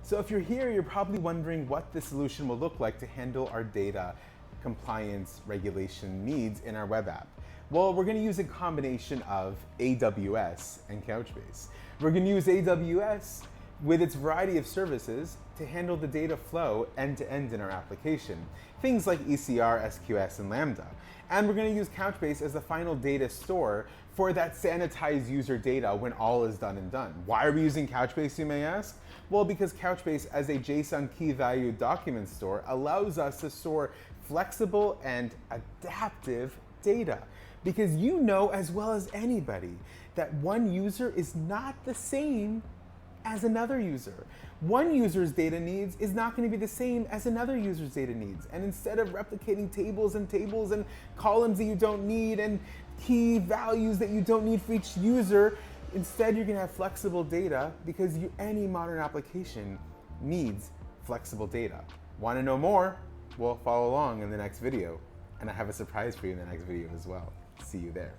So if you're here, you're probably wondering what the solution will look like to handle our data compliance regulation needs in our web app. Well, we're going to use a combination of AWS and Couchbase. We're going to use AWS with its variety of services to handle the data flow end-to-end in our application. Things like ECR, SQS, and Lambda. And we're going to use Couchbase as the final data store for that sanitized user data when all is done and done. Why are we using Couchbase, you may ask? Well, because Couchbase as a JSON key value document store allows us to store flexible and adaptive data. Because you know as well as anybody that one user is not the same as another user. One user's data needs is not going to be the same as another user's data needs. And instead of replicating tables and columns that you don't need and key values that you don't need for each user, instead you're going to have flexible data because any modern application needs flexible data. Want to know more? Well, follow along in the next video. And I have a surprise for you in the next video as well. See you there.